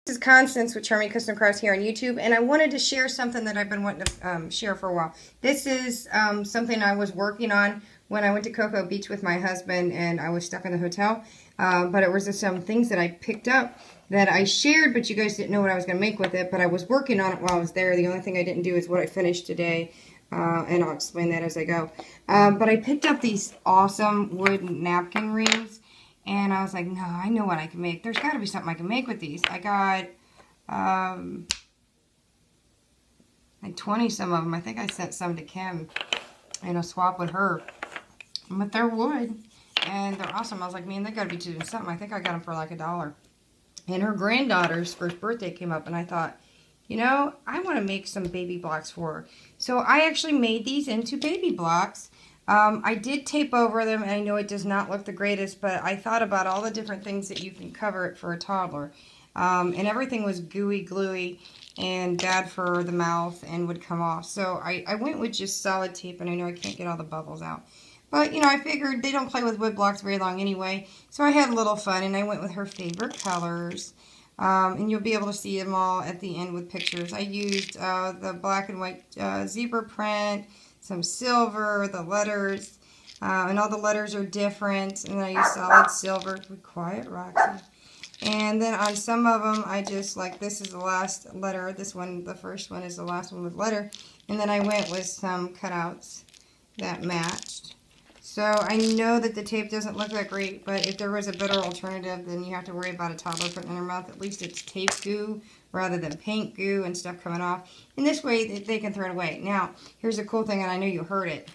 This is Constance with Charming Custom Crafts here on YouTube, and I wanted to share something that I've been wanting to share for a while. This is something I was working on when I went to Cocoa Beach with my husband, and I was stuck in the hotel. But it was just some things that I picked up that I shared, but you guys didn't know what I was going to make with it. But I was working on it while I was there. The only thing I didn't do is what I finished today, and I'll explain that as I go. But I picked up these awesome wooden napkin rings. And I was like, no, I know what I can make. There's got to be something I can make with these. I got like 20 some of them. I think I sent some to Kim in a swap with her. But they're wood. And they're awesome. I was like, man, they got to be doing something. I think I got them for like $1. And her granddaughter's first birthday came up. And I thought, you know, I want to make some baby blocks for her. So I actually made these into baby blocks. I did tape over them, and I know it does not look the greatest, but I thought about all the different things that you can cover it for a toddler. And everything was gooey, gluey, and bad for the mouth and would come off. So I went with just solid tape, and I know I can't get all the bubbles out. But, you know, I figured they don't play with wood blocks very long anyway, so I had a little fun, and I went with her favorite colors. And you'll be able to see them all at the end with pictures. I used the black and white zebra print, some silver, the letters, and all the letters are different. And then I use solid silver. Be quiet, Roxy. And then on some of them, I just, like, this is the last letter. This one, the first one, is the last one with letter. And then I went with some cutouts that matched. So I know that the tape doesn't look that great, but if there was a better alternative, then you have to worry about a toddler putting in their mouth. At least it's tape goo rather than paint goo and stuff coming off. In this way, they can throw it away. Now, here's a cool thing, and I know you heard it.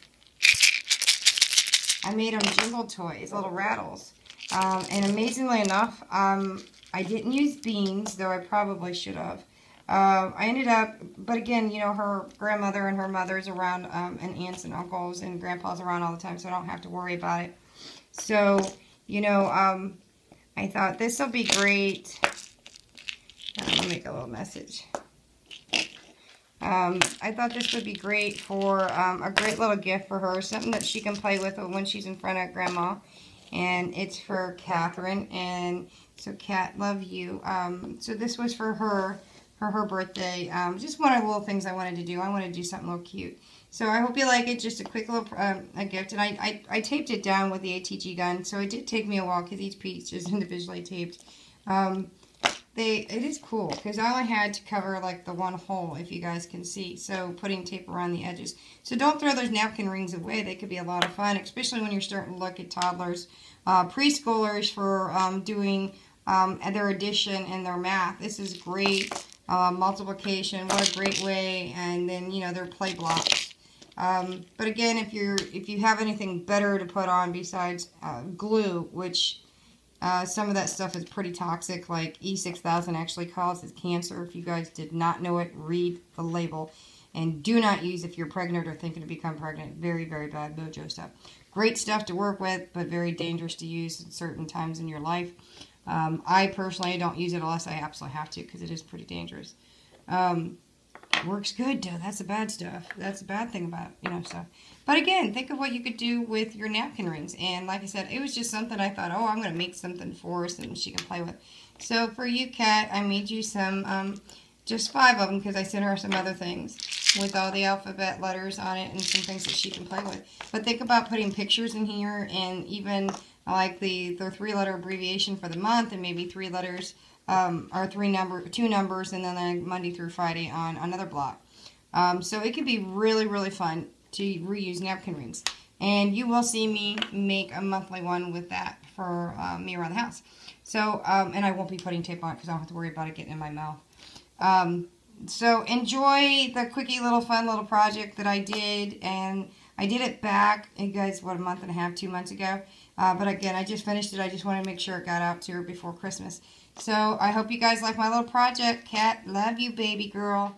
I made them jingle toys, little rattles. And amazingly enough, I didn't use beans, though I probably should have. I ended up, but again, you know, her grandmother and her mother's around, and aunts and uncles and grandpa's around all the time, so I don't have to worry about it. So, you know, I thought this will be great. I'll make a little message. I thought this would be great for a great little gift for her, something that she can play with when she's in front of Grandma. And it's for Catherine, and so Kat, love you. So this was for her birthday. Just one of the little things I wanted to do. I wanted to do something a little cute. So I hope you like it. Just a quick little a gift. And I taped it down with the ATG gun. So it did take me a while because each piece is individually taped. It is cool because I only had to cover like the one hole, if you guys can see. So putting tape around the edges. So don't throw those napkin rings away. They could be a lot of fun, especially when you're starting to look at toddlers, preschoolers for doing their addition and their math. This is great. Multiplication, what a great way. And then, you know, their play blocks. But again, if you have anything better to put on besides glue, which some of that stuff is pretty toxic, like E6000 actually causes cancer. If you guys did not know it, read the label. And do not use if you're pregnant or thinking to become pregnant. Very, very bad mojo stuff. Great stuff to work with, but very dangerous to use at certain times in your life. I personally don't use it unless I absolutely have to, because it is pretty dangerous. Works good, though. That's the bad stuff. That's the bad thing about, you know, stuff. But again, think of what you could do with your napkin rings. And like I said, it was just something I thought, oh, I'm going to make something for her so she can play with. So for you, Kat, I made you some, just 5 of them, because I sent her some other things with all the alphabet letters on it and some things that she can play with. But think about putting pictures in here, and even like the 3-letter abbreviation for the month, and maybe 3 letters, or 2 numbers, and then like Monday through Friday on another block. So it could be really, really fun to reuse napkin rings. And you will see me make a monthly one with that for me around the house. So, and I won't be putting tape on it because I don't have to worry about it getting in my mouth. So enjoy the quickie little fun little project that I did. And I did it back, you guys, what, a month and a half, 2 months ago. But again, I just finished it. I just wanted to make sure it got out to her before Christmas. So I hope you guys like my little project. Kat, love you, baby girl.